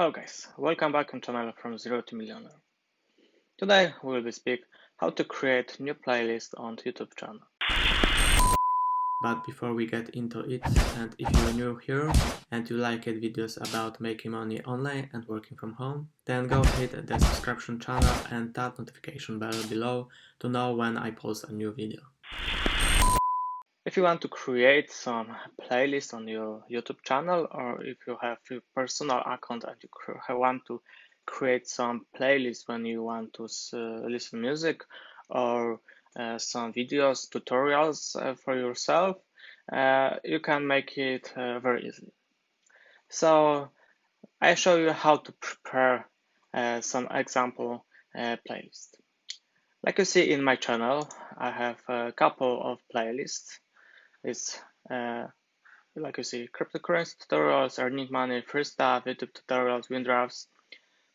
Hello guys, welcome back on channel from Zero to Millionaire. Today we will speak how to create new playlist on YouTube channel. But before we get into it, and if you're new here and you like videos about making money online and working from home, then go hit the subscription channel and that notification bell below to know when I post a new video. If you want to create some playlist on your YouTube channel, or if you have a personal account and you want to create some playlist when you want to listen music or some videos, tutorials for yourself, you can make it very easily. So I show you how to prepare some example playlist. Like you see in my channel, I have a couple of playlists. It's like you see cryptocurrency tutorials, earning money, free stuff, YouTube tutorials, win drafts.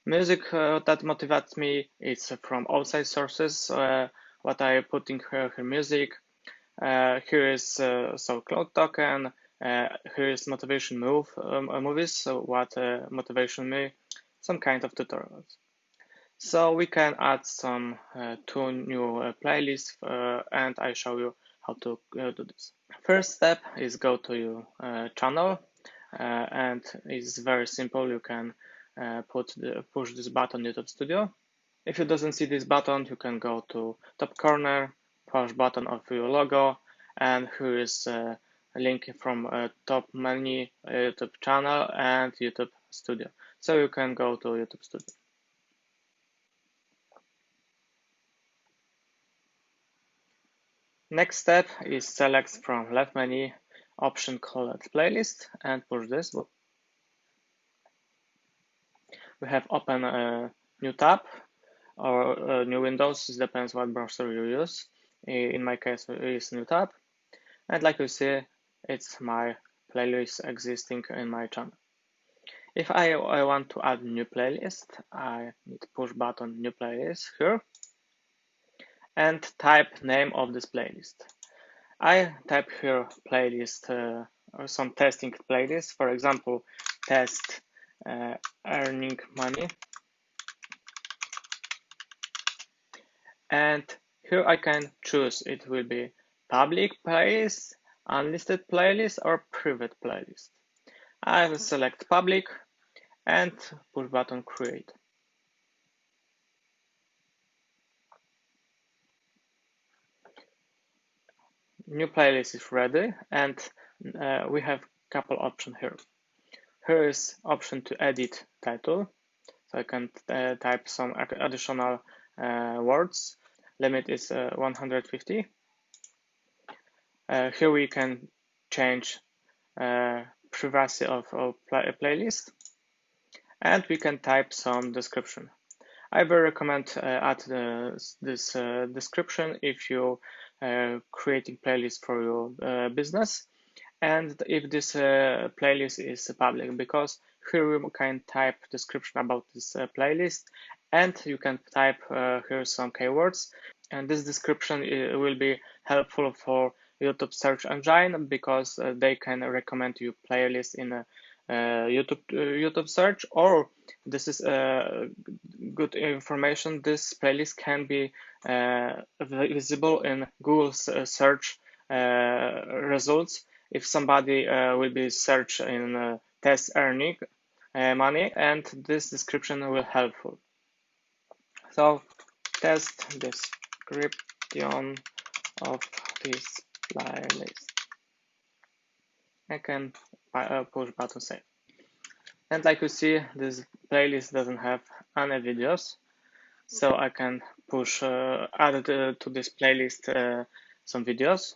Music that motivates me, it's from outside sources, what I put in here music. Here is so cloud token. Here is motivation movies. So what motivation me? Some kind of tutorials. So we can add some two new playlists, and I show you how to do this. First step is go to your channel, and it's very simple. You can push this button YouTube Studio. If you doesn't see this button, you can go to top corner, push button of your logo, and here is a link from top menu, YouTube channel, and YouTube Studio. So you can go to YouTube Studio. Next step is select from left menu option called playlist and push this. We have open a new tab or new windows, it depends what browser you use. In my case, it is new tab. And like you see, it's my playlist existing in my channel. If I want to add new playlist, I need to push button new playlist here and type name of this playlist. I type here playlist or some testing playlist, for example, test earning money. And here I can choose it will be public playlist, unlisted playlist, or private playlist. I will select public and push button create. New playlist is ready, and we have a couple options here. Here is option to edit title, so I can type some additional words. Limit is 150. Here we can change privacy of a playlist, and we can type some description. I will recommend add this description if you creating playlist for your business, and if this playlist is public, because here you can type description about this playlist, and you can type here some keywords, and this description will be helpful for YouTube search engine, because they can recommend you playlist in a YouTube search, or this is good information. This playlist can be visible in Google search results. If somebody will be search in test earning money, and this description will helpful. So test description of this playlist. I can push button save. And like you see, this playlist doesn't have any videos, so I can push add to this playlist some videos.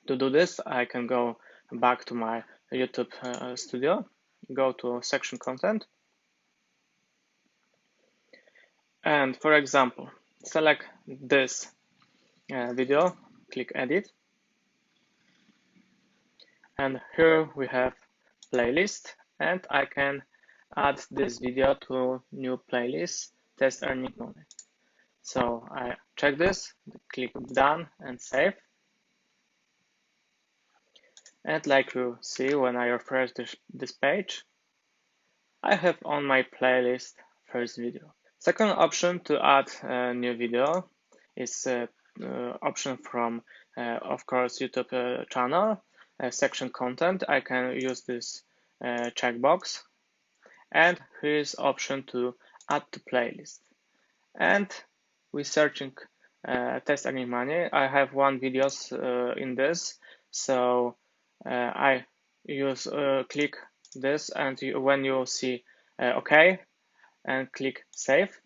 To do this, I can go back to my YouTube studio, go to section content, and for example, select this video, click edit, and here we have playlist, and I can add this video to new playlist, test earning money. So I check this, click done and save. And like you see when I refresh this page, I have on my playlist first video. Second option to add a new video is option from, of course, YouTube channel, section content. I can use this checkbox, and here's option to add to playlist. And we're searching test earning money. I have one videos in this, so I use click this, and when you see OK, and click save.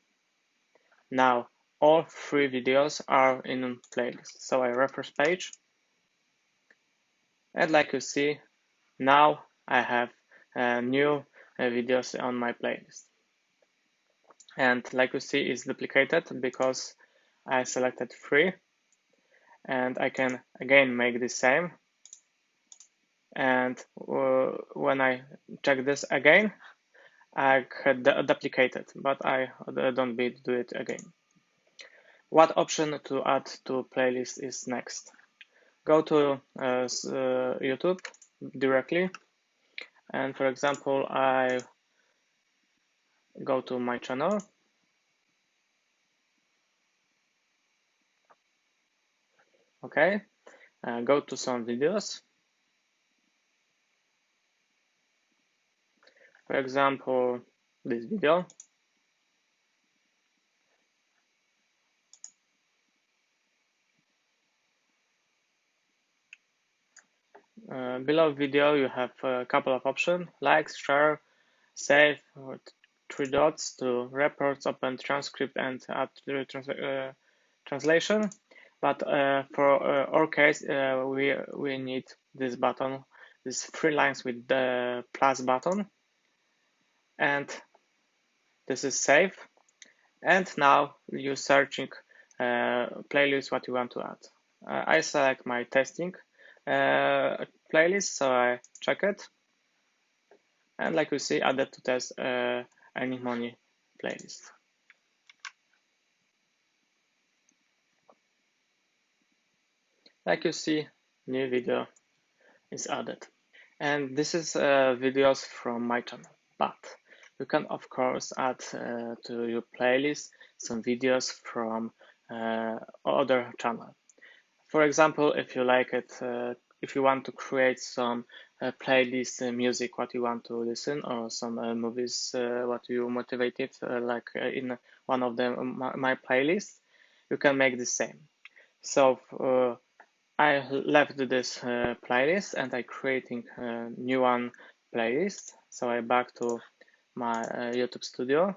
Now all three videos are in playlist. So I refresh page, and like you see, now I have new videos on my playlist. And like you see, it's duplicated because I selected three, and I can again make the same. And when I check this again, I had duplicated, but I don't do it again. What option to add to playlist is next? Go to YouTube directly, and for example, I go to my channel. Okay, go to some videos. For example, this video. Below video, you have a couple of options: like, share, save, or three dots to reports, open transcript, and add translation. But for our case, we need this button, these three lines with the plus button, and this is save. And now you're searching playlist what you want to add. I select my testing playlist, so I check it, and like you see, added to test earning money playlist. Like you see, new video is added. And this is videos from my channel, but you can of course add to your playlist some videos from other channel. For example, if you like it, if you want to create some playlist music what you want to listen, or some movies what you motivated, like in one of them my playlists, you can make the same. So I left this playlist, and I creating a new one playlist. So I back to my YouTube studio.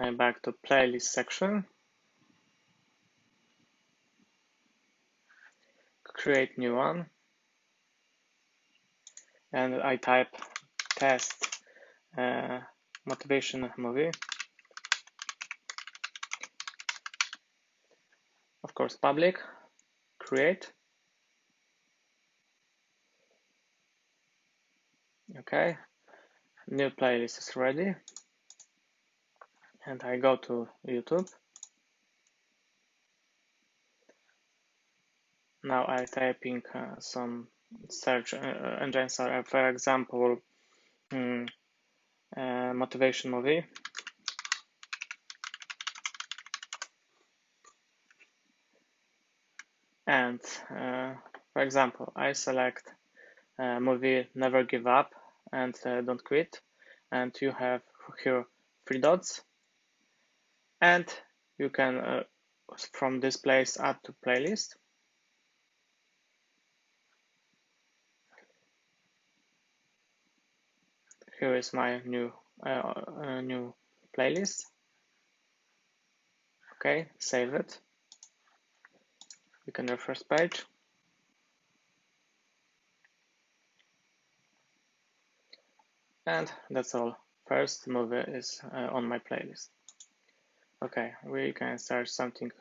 I back to playlist section, create new one, and I type test motivation movie. Of course, public, create. Okay, new playlist is ready, and I go to YouTube. Now I typing some search engines, for example, motivation movie. And for example, I select movie Never Give Up and Don't Quit, and you have here three dots, and you can from this place add to playlist. Here is my new playlist. Okay, save it. You can refresh page. And that's all. First movie is on my playlist. Okay, we can search something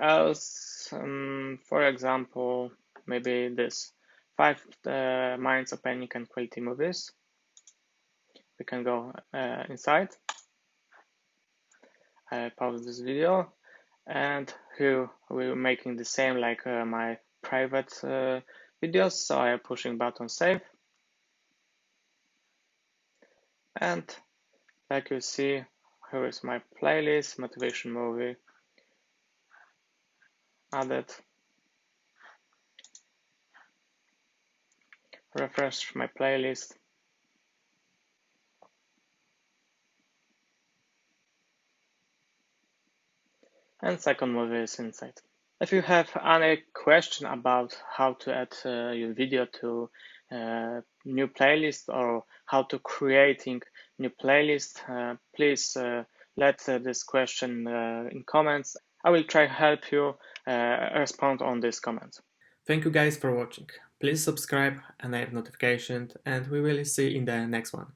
else. For example, maybe this 5 minds of panic and quality movies. We can go inside. I pause this video, and here we're making the same like my private videos, so I am pushing button save. And like you see, here is my playlist, motivation movie added. Refresh my playlist. And second movie is inside. If you have any question about how to add your video to new playlist or how to creating new playlist, please let this question in comments. I will try help you respond on this comment. Thank you guys for watching. Please subscribe, enable notifications, and we will see in the next one.